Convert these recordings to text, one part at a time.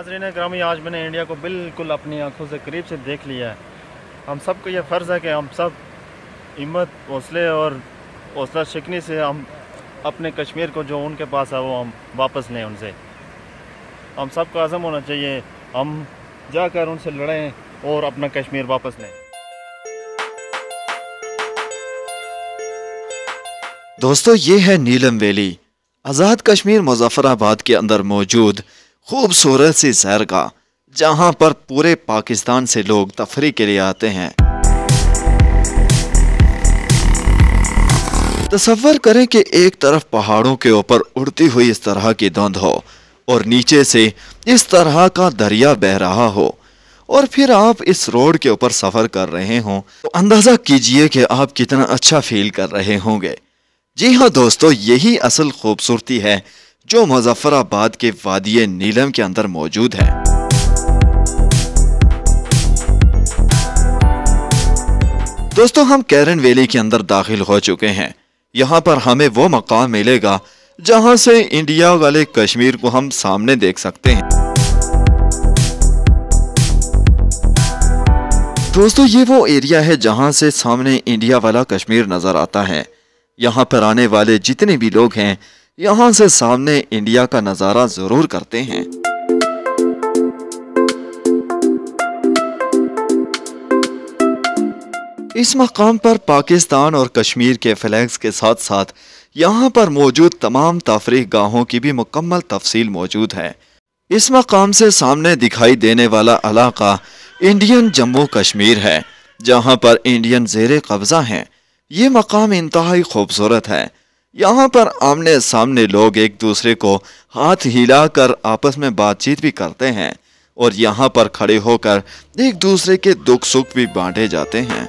नाज़रीन ग्रामी, आज मैंने इंडिया को बिल्कुल अपनी आंखों से करीब से देख लिया है। हम सबको ये फ़र्ज़ है कि हम सब हिम्मत, हौसले और हौसला शिकनी से हम अपने कश्मीर को जो उनके पास है वो हम वापस लें उनसे। हम सबको आज़म होना चाहिए, हम जाकर उनसे लड़ें और अपना कश्मीर वापस लें। दोस्तों, ये है नीलम वैली, आज़ाद कश्मीर मुज़फ़्फ़राबाद के अंदर मौजूद खूबसूरत सी सैरगाह, जहां पर पूरे पाकिस्तान से लोग तफरी के लिए आते हैं। तसव्वुर करें कि एक तरफ पहाड़ों के ऊपर उड़ती हुई इस तरह की धुंध हो और नीचे से इस तरह का दरिया बह रहा हो, और फिर आप इस रोड के ऊपर सफ़र कर रहे हों, तो अंदाज़ा कीजिए कि आप कितना अच्छा फील कर रहे होंगे। जी हाँ दोस्तों, यही असल खूबसूरती है जो मुज़फ़्फ़राबाद के वादी नीलम के अंदर मौजूद है। दोस्तों, हम कैरन वैली के अंदर दाखिल हो चुके हैं। यहाँ पर हमें वो मकाम मिलेगा जहाँ से इंडिया वाले कश्मीर को हम सामने देख सकते हैं। दोस्तों, ये वो एरिया है जहाँ से सामने इंडिया वाला कश्मीर नजर आता है। यहाँ पर आने वाले जितने भी लोग हैं, यहाँ से सामने इंडिया का नज़ारा ज़रूर करते हैं। इस मकाम पर पाकिस्तान और कश्मीर के फ्लैग्स के साथ साथ यहाँ पर मौजूद तमाम तफरीह गाहों की भी मुकम्मल तफसील मौजूद है। इस मकाम से सामने दिखाई देने वाला इलाका इंडियन जम्मू कश्मीर है, जहाँ पर इंडियन ज़ेरे कब्ज़ा हैं। ये मकाम इंतहाई खूबसूरत है। यहाँ पर आमने सामने लोग एक दूसरे को हाथ हिलाकर आपस में बातचीत भी करते हैं, और यहाँ पर खड़े होकर एक दूसरे के दुख सुख भी बांटे जाते हैं।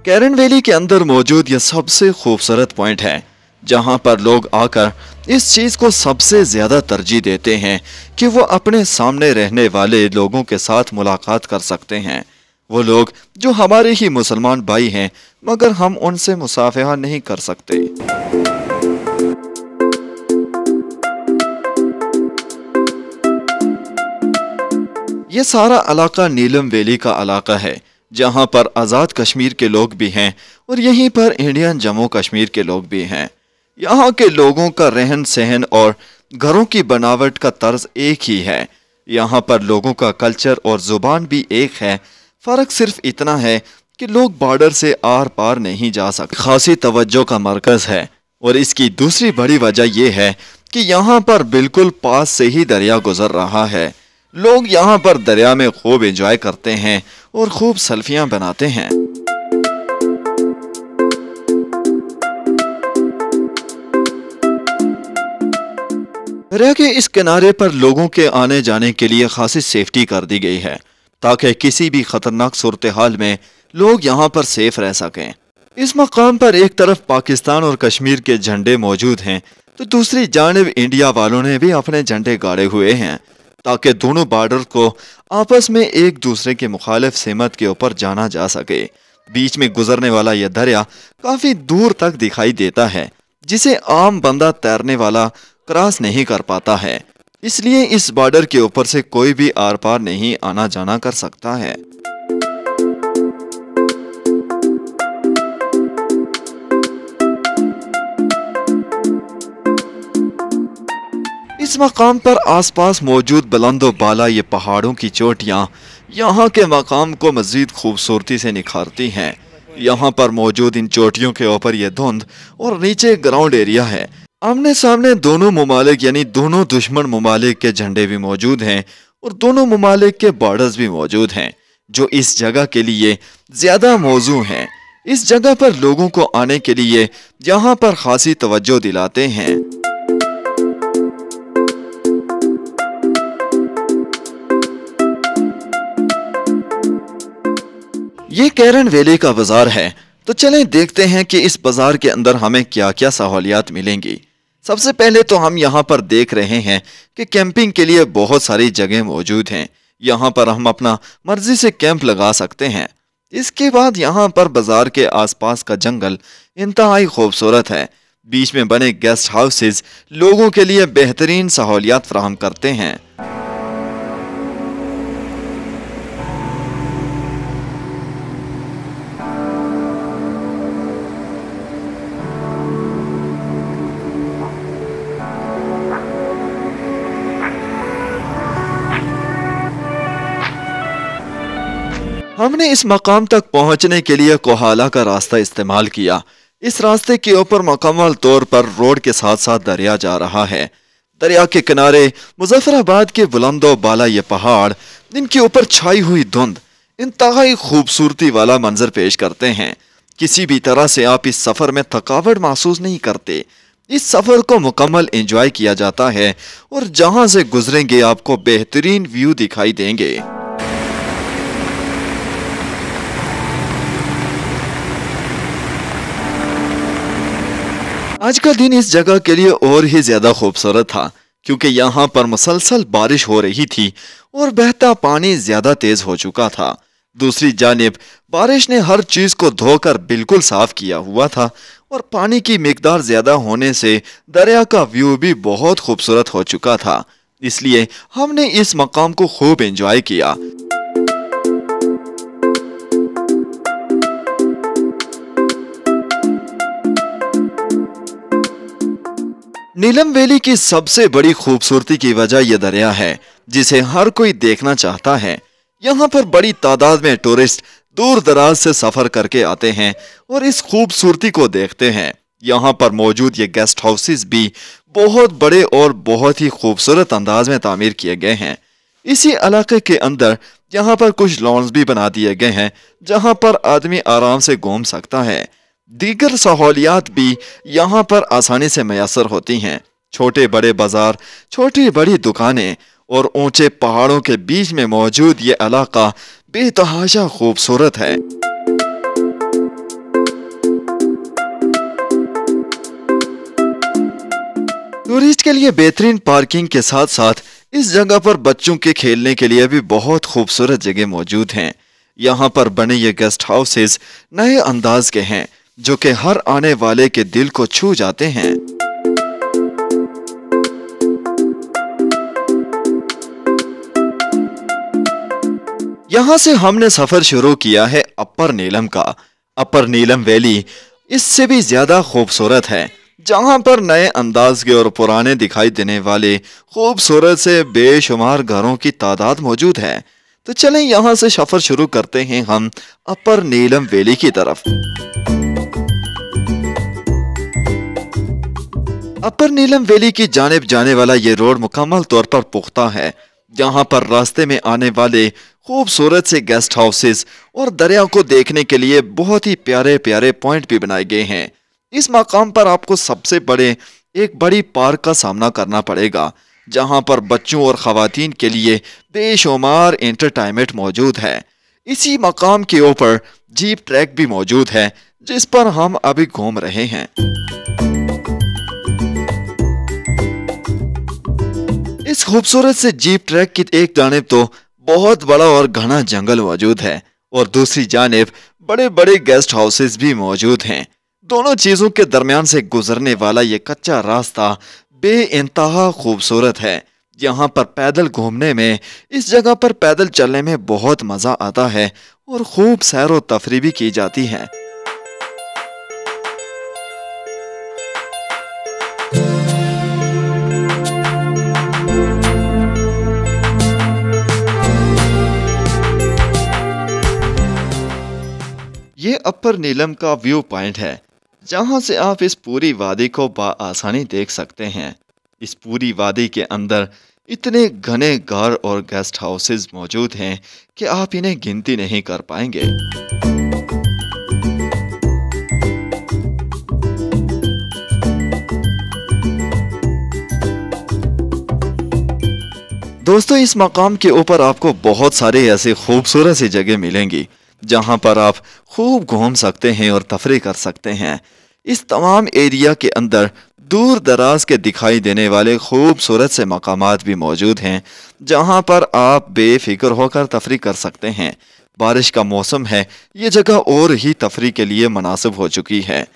कैरन वैली के अंदर मौजूद यह सबसे खूबसूरत पॉइंट है, जहाँ पर लोग आकर इस चीज़ को सबसे ज़्यादा तरजीह देते हैं कि वो अपने सामने रहने वाले लोगों के साथ मुलाकात कर सकते हैं। वो लोग जो हमारे ही मुसलमान भाई हैं, मगर हम उनसे मुसाफहा नहीं कर सकते। ये सारा इलाका नीलम वैली का इलाका है, जहाँ पर आज़ाद कश्मीर के लोग भी हैं और यहीं पर इंडियन जम्मू कश्मीर के लोग भी हैं। यहाँ के लोगों का रहन सहन और घरों की बनावट का तर्ज एक ही है। यहाँ पर लोगों का कल्चर और ज़ुबान भी एक है। फ़र्क सिर्फ इतना है कि लोग बॉर्डर से आर पार नहीं जा सकते। खासी तवज्जो का मरकज़ है, और इसकी दूसरी बड़ी वजह यह है कि यहाँ पर बिल्कुल पास से ही दरिया गुजर रहा है। लोग यहाँ पर दरिया में खूब एंजॉय करते हैं और खूब सेल्फियाँ बनाते हैं। दरिया के इस किनारे पर लोगों के आने जाने के लिए खासी सेफ्टी कर दी गई है, ताकि किसी भी खतरनाक सूरत हाल में लोग यहाँ पर सेफ रह सकें। इस मकाम पर एक तरफ पाकिस्तान और कश्मीर के झंडे मौजूद हैं, तो दूसरी जानिब इंडिया वालों ने भी अपने झंडे गाड़े हुए हैं, ताकि दोनों बॉर्डर को आपस में एक दूसरे के मुखालिफ सिमत के ऊपर जाना जा सके। बीच में गुजरने वाला यह दरिया काफी दूर तक दिखाई देता है, जिसे आम बंदा तैरने वाला क्रॉस नहीं कर पाता है। इसलिए इस बॉर्डर के ऊपर से कोई भी आर पार नहीं आना जाना कर सकता है। इस मकाम पर आसपास मौजूद बुलंदो बाला ये पहाड़ों की चोटियां यहाँ के मकाम को मजीद खूबसूरती से निखारती हैं। यहाँ पर मौजूद इन चोटियों के ऊपर यह धुंध और नीचे ग्राउंड एरिया है। आमने सामने दोनों ममालिक यानी दोनों दुश्मन ममालिक के झंडे भी मौजूद हैं, और दोनों ममालिक के बॉर्डर्स भी मौजूद हैं, जो इस जगह के लिए ज़्यादा मौजू हैं। इस जगह पर लोगों को आने के लिए यहाँ पर खासी तवज्जो दिलाते हैं। ये कैरन वैली का बाजार है, तो चलें देखते हैं कि इस बाजार के अंदर हमें क्या क्या सहूलियात मिलेंगी। सबसे पहले तो हम यहाँ पर देख रहे हैं कि कैंपिंग के लिए बहुत सारी जगह मौजूद हैं। यहाँ पर हम अपना मर्जी से कैंप लगा सकते हैं। इसके बाद यहाँ पर बाजार के आसपास का जंगल इंतहाई खूबसूरत है। बीच में बने गेस्ट हाउसेस लोगों के लिए बेहतरीन सहूलियात फराहम करते हैं। हमने इस मकाम तक पहुंचने के लिए कोहाला का रास्ता इस्तेमाल किया। इस रास्ते के ऊपर मुकम्मल तौर पर रोड के साथ साथ दरिया जा रहा है। दरिया के किनारे मुजफ्फराबाद के बुलंदो बाला ये पहाड़, इनके ऊपर छाई हुई धुंध इंतहाई खूबसूरती वाला मंजर पेश करते हैं। किसी भी तरह से आप इस सफर में थकावट महसूस नहीं करते। इस सफर को मुकम्मल एंजॉय किया जाता है और जहां से गुजरेंगे आपको बेहतरीन व्यू दिखाई देंगे। आज का दिन इस जगह के लिए और ही ज्यादा खूबसूरत था क्योंकि यहाँ पर मुसलसल बारिश हो रही थी और बहता पानी ज्यादा तेज हो चुका था। दूसरी जानिब बारिश ने हर चीज को धोकर बिल्कुल साफ किया हुआ था और पानी की मिकदार ज्यादा होने से दरिया का व्यू भी बहुत खूबसूरत हो चुका था। इसलिए हमने इस मकाम को खूब एंजॉय किया। नीलम वैली की सबसे बड़ी खूबसूरती की वजह यह दरिया है जिसे हर कोई देखना चाहता है। यहाँ पर बड़ी तादाद में टूरिस्ट दूर दराज से सफर करके आते हैं और इस खूबसूरती को देखते हैं। यहाँ पर मौजूद ये गेस्ट हाउसेस भी बहुत बड़े और बहुत ही खूबसूरत अंदाज में तामीर किए गए हैं। इसी इलाके के अंदर यहाँ पर कुछ लॉन्स भी बना दिए गए हैं जहाँ पर आदमी आराम से घूम सकता है। दीगर सहूलियात भी यहाँ पर आसानी से मैसर होती हैं। छोटे बड़े बाजार, छोटी बड़ी दुकानें और ऊंचे पहाड़ों के बीच में मौजूद ये इलाका बेतहाशा खूबसूरत है। टूरिस्ट के लिए बेहतरीन पार्किंग के साथ साथ इस जगह पर बच्चों के खेलने के लिए भी बहुत खूबसूरत जगह मौजूद हैं। यहाँ पर बने ये गेस्ट हाउसेस नए अंदाज के हैं जो कि हर आने वाले के दिल को छू जाते हैं। यहाँ से हमने सफर शुरू किया है अपर नीलम का। अपर नीलम वैली इससे भी ज्यादा खूबसूरत है जहाँ पर नए अंदाज के और पुराने दिखाई देने वाले खूबसूरत से बेशुमार घरों की तादाद मौजूद है। तो चलें यहाँ से सफर शुरू करते हैं हम अपर नीलम वैली की तरफ। अपर नीलम वैली की जानिब जाने वाला ये रोड मुकम्मल तौर पर पुख्ता है। जहाँ पर रास्ते में आने वाले खूबसूरत से गेस्ट हाउसेस और दरिया को देखने के लिए बहुत ही प्यारे प्यारे पॉइंट भी बनाए गए हैं। इस मकाम पर आपको सबसे बड़े एक बड़ी पार्क का सामना करना पड़ेगा जहाँ पर बच्चों और खवातीन के लिए बेशुमार एंटरटेनमेंट मौजूद है। इसी मकाम के ऊपर जीप ट्रैक भी मौजूद है जिस पर हम अभी घूम रहे हैं। इस खूबसूरत से जीप ट्रैक की एक जानिब तो बहुत बड़ा और घना जंगल मौजूद है और दूसरी जानिब बड़े बड़े गेस्ट हाउसेस भी मौजूद हैं। दोनों चीजों के दरमियान से गुजरने वाला ये कच्चा रास्ता बेइंतहा खूबसूरत है। यहाँ पर पैदल घूमने में, इस जगह पर पैदल चलने में बहुत मजा आता है और खूब सैर व तफरी भी की जाती है। ये अपर नीलम का व्यू पॉइंट है जहां से आप इस पूरी वादी को बआसानी देख सकते हैं। इस पूरी वादी के अंदर इतने घने घर और गेस्ट हाउसेस मौजूद हैं कि आप इन्हें गिनती नहीं कर पाएंगे। दोस्तों, इस मकाम के ऊपर आपको बहुत सारे ऐसे खूबसूरत सी जगह मिलेंगी जहां पर आप खूब घूम सकते हैं और तफरी कर सकते हैं। इस तमाम एरिया के अंदर दूर दराज के दिखाई देने वाले खूबसूरत से मकामात भी मौजूद हैं जहां पर आप बेफिक्र होकर तफरी कर सकते हैं। बारिश का मौसम है, ये जगह और ही तफरी के लिए मुनासिब हो चुकी है।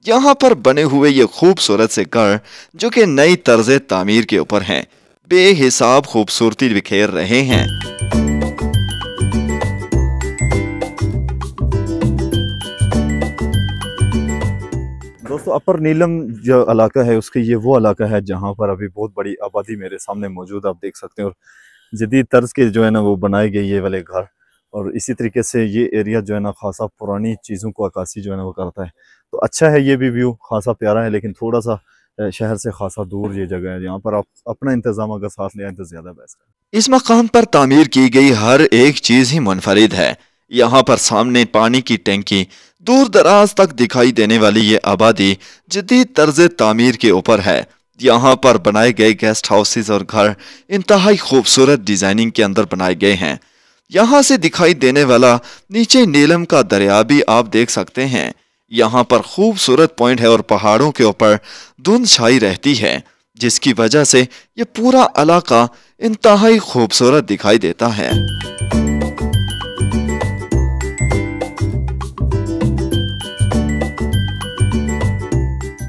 यहाँ पर बने हुए ये खूबसूरत से घर जो कि नई तर्ज तामीर के ऊपर हैं, बेहिसाब खूबसूरती बिखेर रहे हैं। दोस्तों, अपर नीलम जो इलाका है उसके ये वो इलाका है जहाँ पर अभी बहुत बड़ी आबादी मेरे सामने मौजूद आप देख सकते हैं, और जदीद तर्ज के जो है ना वो बनाए गए ये वाले घर, और इसी तरीके से ये एरिया जो है ना खासा पुरानी चीज़ों को अक्कासी जो है ना वो करता है। तो अच्छा है, ये भी व्यू खासा प्यारा है, लेकिन थोड़ा सा शहर से खासा दूर ये जगह है, यहाँ पर आप अपना इंतजाम अगर साथ ले आए तो ज़्यादा बेस्ट है। इस मकाम पर तामीर की गई हर एक चीज़ ही मुनफरिद है। यहाँ पर सामने पानी की टैंकी, दूर दराज तक दिखाई देने वाली ये आबादी जदीद तर्ज तामीर के ऊपर है। यहाँ पर बनाए गए गेस्ट हाउसेस और घर इंतहाई खूबसूरत डिजाइनिंग के अंदर बनाए गए हैं। यहाँ से दिखाई देने वाला नीचे नीलम का दरिया भी आप देख सकते हैं। यहाँ पर खूबसूरत पॉइंट है और पहाड़ों के ऊपर धुंध छाई रहती है, जिसकी वजह से ये पूरा इलाका इंतहाई खूबसूरत दिखाई देता है।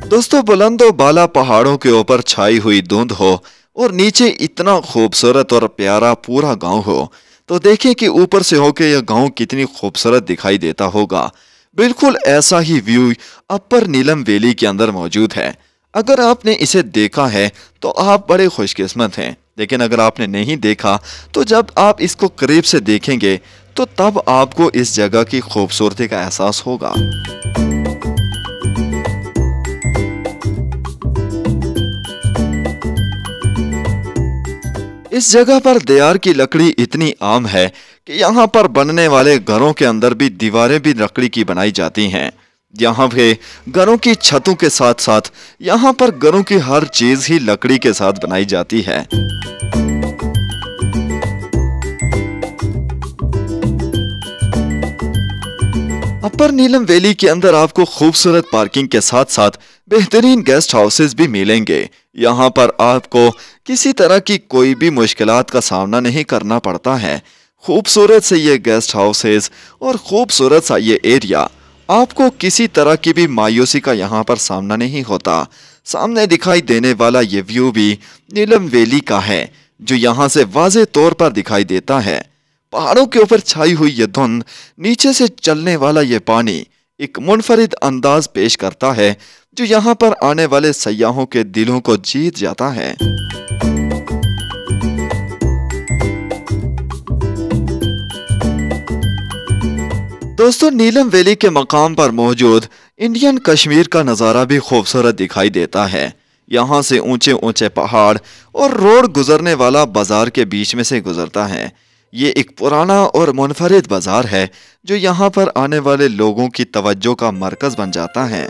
दोस्तों, बुलंदो बाला पहाड़ों के ऊपर छाई हुई धुंध हो और नीचे इतना खूबसूरत और प्यारा पूरा गांव हो, तो देखें कि ऊपर से होके यह गांव कितनी खूबसूरत दिखाई देता होगा। बिल्कुल ऐसा ही व्यू अपर नीलम वैली के अंदर मौजूद है। अगर आपने इसे देखा है तो आप बड़े खुशकिस्मत हैं, लेकिन अगर आपने नहीं देखा तो जब आप इसको करीब से देखेंगे तो तब आपको इस जगह की खूबसूरती का एहसास होगा। इस जगह पर देयार की लकड़ी इतनी आम है कि यहाँ पर बनने वाले घरों के अंदर भी दीवारें भी लकड़ी की बनाई जाती हैं। यहाँ पे घरों की छतों के साथ साथ यहाँ पर घरों की हर चीज ही लकड़ी के साथ बनाई जाती है। अपर नीलम वैली के अंदर आपको खूबसूरत पार्किंग के साथ साथ बेहतरीन गेस्ट हाउसेस भी मिलेंगे। यहाँ पर आपको किसी तरह की कोई भी मुश्किलात का सामना नहीं करना पड़ता है। खूबसूरत से ये गेस्ट हाउसेस और खूबसूरत सा ये एरिया, आपको किसी तरह की भी मायूसी का यहाँ पर सामना नहीं होता। सामने दिखाई देने वाला ये व्यू भी नीलम वैली का है, जो यहाँ से वाज़े तौर पर दिखाई देता है। पहाड़ों के ऊपर छाई हुई ये धुंध, नीचे से चलने वाला ये पानी एक मुनफरिद अंदाज पेश करता है, जो यहाँ पर आने वाले सयाहों के दिलों को जीत जाता है। दोस्तों, नीलम वैली के मकाम पर मौजूद इंडियन कश्मीर का नज़ारा भी खूबसूरत दिखाई देता है। यहाँ से ऊंचे ऊंचे पहाड़ और रोड गुजरने वाला बाजार के बीच में से गुजरता है। ये एक पुराना और मुनफरिद बाजार है, जो यहाँ पर आने वाले लोगों की तवज्जो का मरकज बन जाता है।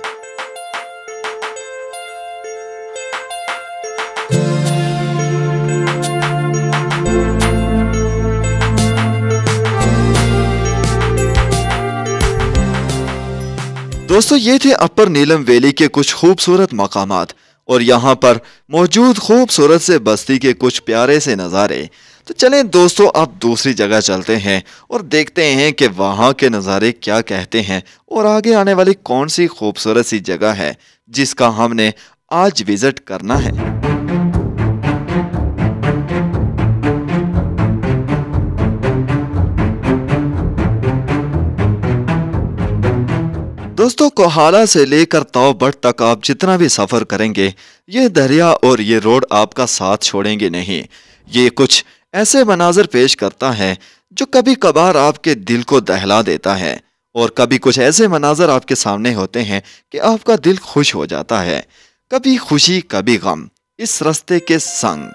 दोस्तों, ये थे अपर नीलम वैली के कुछ खूबसूरत मकामात और यहाँ पर मौजूद खूबसूरत से बस्ती के कुछ प्यारे से नज़ारे। तो चलें दोस्तों, अब दूसरी जगह चलते हैं और देखते हैं कि वहाँ के नज़ारे क्या कहते हैं और आगे आने वाली कौन सी खूबसूरत सी जगह है जिसका हमने आज विजिट करना है। दोस्तों, कोहाला से लेकर तावबट तक आप जितना भी सफ़र करेंगे, ये दरिया और ये रोड आपका साथ छोड़ेंगे नहीं। ये कुछ ऐसे मनाजर पेश करता है जो कभी कभार आपके दिल को दहला देता है, और कभी कुछ ऐसे मनाजर आपके सामने होते हैं कि आपका दिल खुश हो जाता है। कभी खुशी कभी गम, इस रास्ते के संग।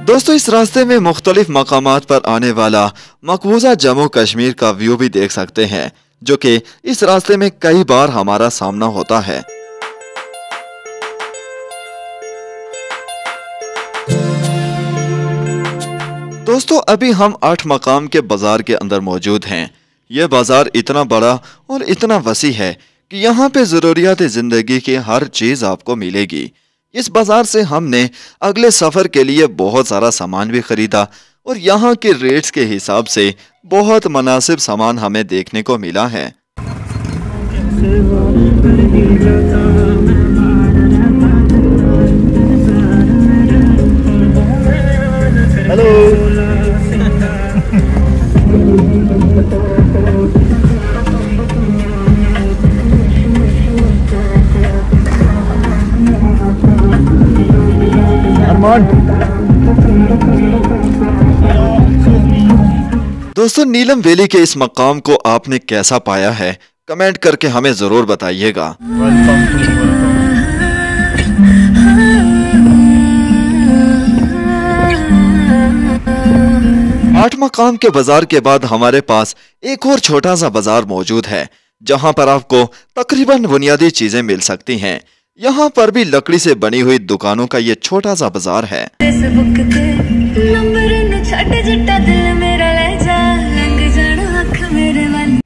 दोस्तों, इस रास्ते में मुख्तलिफ मकामात पर आने वाला मकबूजा जम्मू कश्मीर का व्यू भी देख सकते हैं, जो कि इस रास्ते में कई बार हमारा सामना होता है। दोस्तों, अभी हम 8 मकाम के बाजार के अंदर मौजूद हैं। यह बाजार इतना बड़ा और इतना वसी है कि यहाँ पे ज़रूरियात ज़िंदगी की हर चीज़ आपको मिलेगी। इस बाजार से हमने अगले सफर के लिए बहुत सारा सामान भी खरीदा और यहाँ के रेट्स के हिसाब से बहुत मुनासिब सामान हमें देखने को मिला है। हेलो। दोस्तों, नीलम वैली के इस मकाम को आपने कैसा पाया है, कमेंट करके हमें जरूर बताइएगा। आठ मकाम के बाजार के बाद हमारे पास एक और छोटा सा बाजार मौजूद है, जहां पर आपको तकरीबन बुनियादी चीजें मिल सकती हैं। यहाँ पर भी लकड़ी से बनी हुई दुकानों का ये छोटा सा बाजार है।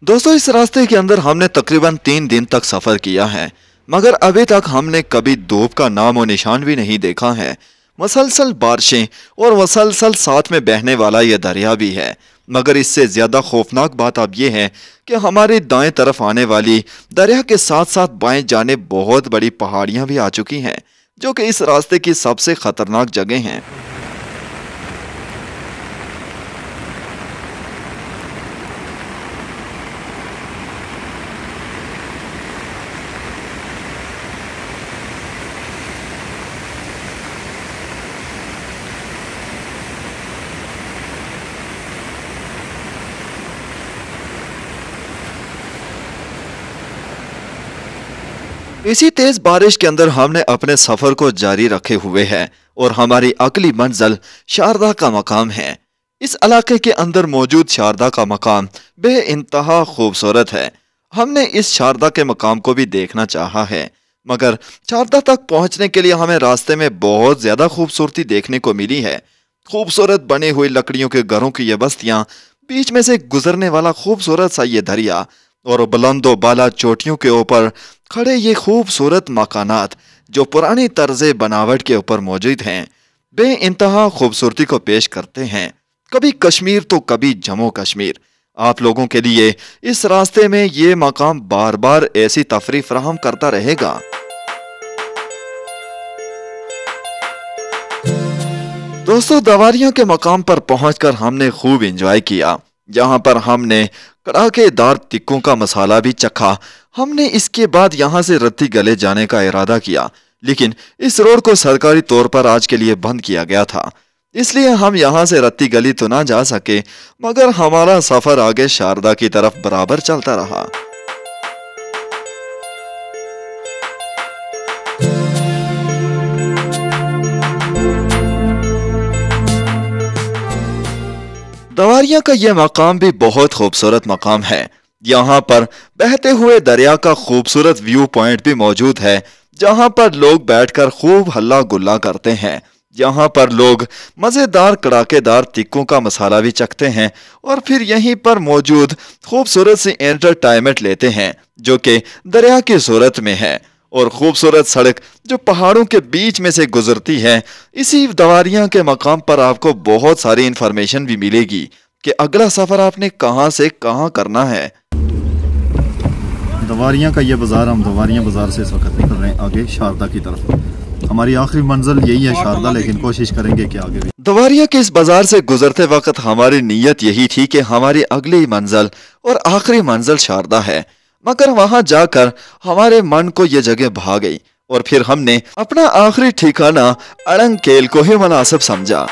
दोस्तों, इस रास्ते के अंदर हमने तकरीबन 3 दिन तक सफर किया है, मगर अभी तक हमने कभी धूप का नामो निशान भी नहीं देखा है। मुसलसल बारिशें और मुसलसल साथ में बहने वाला ये दरिया भी है, मगर इससे ज्यादा खौफनाक बात अब ये है कि हमारी दाएं तरफ आने वाली दरिया के साथ साथ बाएं जाने बहुत बड़ी पहाड़ियां भी आ चुकी हैं, जो कि इस रास्ते की सबसे खतरनाक जगह हैं। इसी तेज बारिश के अंदर हमने अपने सफर को जारी रखे हुए हैं और हमारी अगली मंजिल शारदा का मकाम है। इस इलाके के अंदर मौजूद शारदा का मकाम बेइंतहा खूबसूरत है। हमने इस शारदा के मकाम को भी देखना चाहा है, मगर शारदा तक पहुंचने के लिए हमें रास्ते में बहुत ज्यादा खूबसूरती देखने को मिली है। खूबसूरत बनी हुई लकड़ियों के घरों की ये बस्तियां, बीच में से गुजरने वाला खूबसूरत सा ये दरिया और बुलंदो बाला चोटियों के ऊपर खड़े ये खूबसूरत मकानात जो पुरानी तर्ज़े बनावट के ऊपर मौजूद हैं, बेइंतहा खूबसूरती को पेश करते हैं। कभी कश्मीर तो कभी जम्मू कश्मीर। आप लोगों के लिए इस रास्ते में ये मकाम बार बार ऐसी तफरीह फराहम करता रहेगा। दोस्तों, दवारियां के मकाम पर पहुंचकर हमने खूब एंजॉय किया। यहाँ पर हमने कड़ाकेदार टिक्कों का मसाला भी चखा। हमने इसके बाद यहाँ से रत्ती गले जाने का इरादा किया, लेकिन इस रोड को सरकारी तौर पर आज के लिए बंद किया गया था, इसलिए हम यहाँ से रत्ती गली तो ना जा सके, मगर हमारा सफर आगे शारदा की तरफ बराबर चलता रहा। दवारिया का यह मकाम भी बहुत खूबसूरत मकाम है। यहाँ पर बहते हुए दरिया का खूबसूरत व्यू पॉइंट भी मौजूद है, जहाँ पर लोग बैठकर खूब हल्ला गुल्ला करते हैं। यहाँ पर लोग मज़ेदार कड़ाकेदार टिक्कों का मसाला भी चखते हैं और फिर यहीं पर मौजूद खूबसूरत सी एंटरटेनमेंट लेते हैं, जो कि दरिया की सूरत में है और खूबसूरत सड़क जो पहाड़ों के बीच में से गुजरती है। इसी दवारियां के मकाम पर आपको बहुत सारी इंफॉर्मेशन भी मिलेगी कि अगला सफर आपने कहां से कहां करना है। दवारियां का ये बाजार, हम दवारियां बाजार से इस वक्त निकल रहे हैं आगे शारदा की तरफ। हमारी आखिरी मंजिल यही है शारदा, लेकिन कोशिश करेंगे कि आगे भी। दवारिया के इस बाजार से गुजरते वक्त हमारी नीयत यही थी कि हमारी अगली मंजिल और आखिरी मंजिल शारदा है, मगर वहां जाकर हमारे मन को यह जगह भा गई और फिर हमने अपना आखिरी ठिकाना अड़ंगकेल को ही मुनासिब समझा।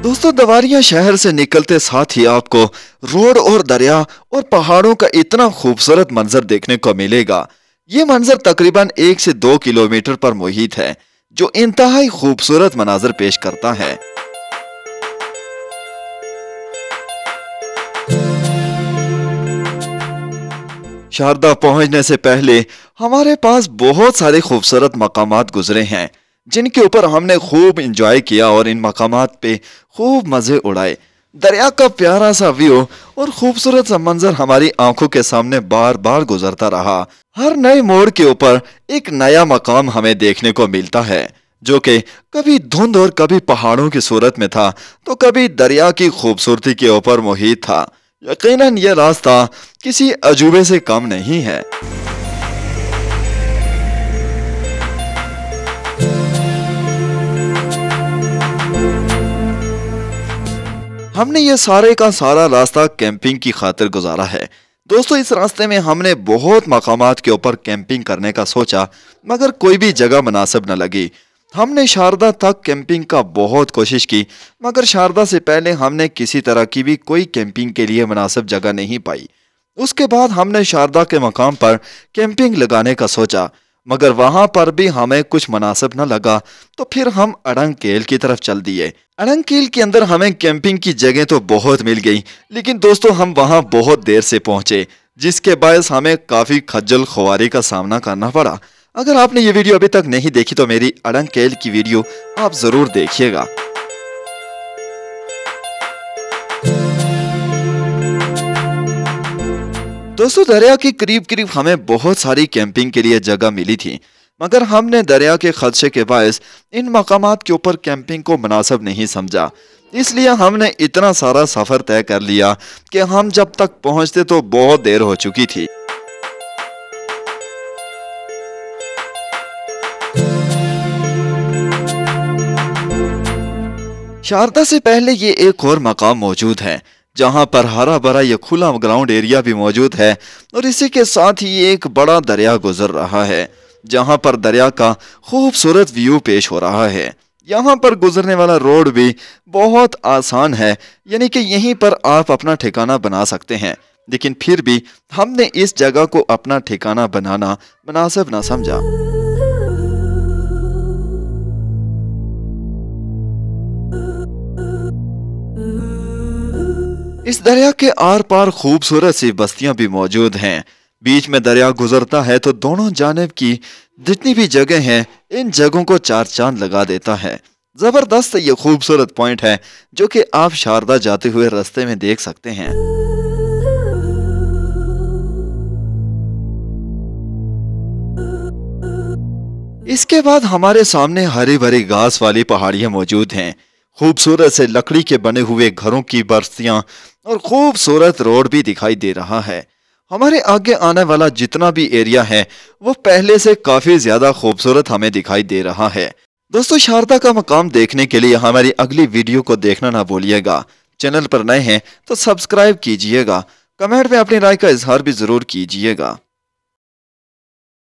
दोस्तों, दवारिया शहर से निकलते साथ ही आपको रोड और दरिया और पहाड़ों का इतना खूबसूरत मंजर देखने को मिलेगा। ये मंजर तकरीबन 1 से 2 किलोमीटर पर मुहित है, जो इंतहाई खूबसूरत मनाजर पेश करता है। शारदा पहुंचने से पहले हमारे पास बहुत सारे खूबसूरत मकामात गुजरे हैं, जिनके ऊपर हमने खूब एंजॉय किया और इन मकामात पे खूब मजे उड़ाए। दरिया का प्यारा सा व्यू और खूबसूरत सा मंजर हमारी आंखों के सामने बार बार गुजरता रहा। हर नए मोड़ के ऊपर एक नया मकाम हमें देखने को मिलता है, जो कि कभी धुंध और कभी पहाड़ों की सूरत में था, तो कभी दरिया की खूबसूरती के ऊपर मोहित था। यकीनन यह रास्ता किसी अजूबे से कम नहीं है। हमने ये सारे का सारा रास्ता कैंपिंग की खातिर गुजारा है। दोस्तों, इस रास्ते में हमने बहुत मकामात के ऊपर कैंपिंग करने का सोचा, मगर कोई भी जगह मुनासिब न लगी। हमने शारदा तक कैंपिंग का बहुत कोशिश की, मगर शारदा से पहले हमने किसी तरह की भी कोई कैंपिंग के लिए मुनासिब जगह नहीं पाई। उसके बाद हमने शारदा के मकाम पर कैंपिंग लगाने का सोचा, मगर वहां पर भी हमें कुछ मुनासिब न लगा, तो फिर हम अड़ंगकेल की तरफ चल दिए। अड़ंगकेल के अंदर हमें कैंपिंग की जगह तो बहुत मिल गई, लेकिन दोस्तों हम वहां बहुत देर से पहुंचे, जिसके बायस हमें काफी खज्जल खुआरी का सामना करना पड़ा। अगर आपने ये वीडियो अभी तक नहीं देखी तो मेरी अड़ंगकेल की वीडियो आप जरूर देखिएगा। दोस्तों, दरिया के करीब करीब हमें बहुत सारी कैंपिंग के लिए जगह मिली थी, मगर हमने दरिया के खदशे के बायस इन मकामात के ऊपर कैंपिंग को मुनासिब नहीं समझा। इसलिए हमने इतना सारा सफर तय कर लिया कि हम जब तक पहुंचते तो बहुत देर हो चुकी थी। शारदा से पहले ये एक और मकाम मौजूद है, जहां पर हरा भरा ये खुला ग्राउंड एरिया भी मौजूद है, और इसी के साथ ही एक बड़ा दरिया गुजर रहा है, जहां पर दरिया का खूबसूरत व्यू पेश हो रहा है। यहाँ पर गुजरने वाला रोड भी बहुत आसान है, यानी कि यहीं पर आप अपना ठिकाना बना सकते हैं, लेकिन फिर भी हमने इस जगह को अपना ठिकाना बनाना मुनासिब ना समझा। इस दरिया के आर पार खूबसूरत सी बस्तियां भी मौजूद हैं। बीच में दरिया गुजरता है तो दोनों जानिब की जितनी भी जगह हैं, इन जगहों को चार चांद लगा देता है। जबरदस्त ये खूबसूरत पॉइंट है, जो कि आप शारदा जाते हुए रास्ते में देख सकते हैं। इसके बाद हमारे सामने हरी भरी घास वाली पहाड़ियां मौजूद हैं, खूबसूरत से लकड़ी के बने हुए घरों की बस्तियां और खूबसूरत रोड भी दिखाई दे रहा है। हमारे आगे आने वाला जितना भी एरिया है वो पहले से काफी ज्यादा खूबसूरत हमें दिखाई दे रहा है। दोस्तों, शारदा का मकाम देखने के लिए हमारी अगली वीडियो को देखना ना भूलिएगा। चैनल पर नए हैं तो सब्सक्राइब कीजिएगा। कमेंट में अपनी राय का इजहार भी जरूर कीजिएगा।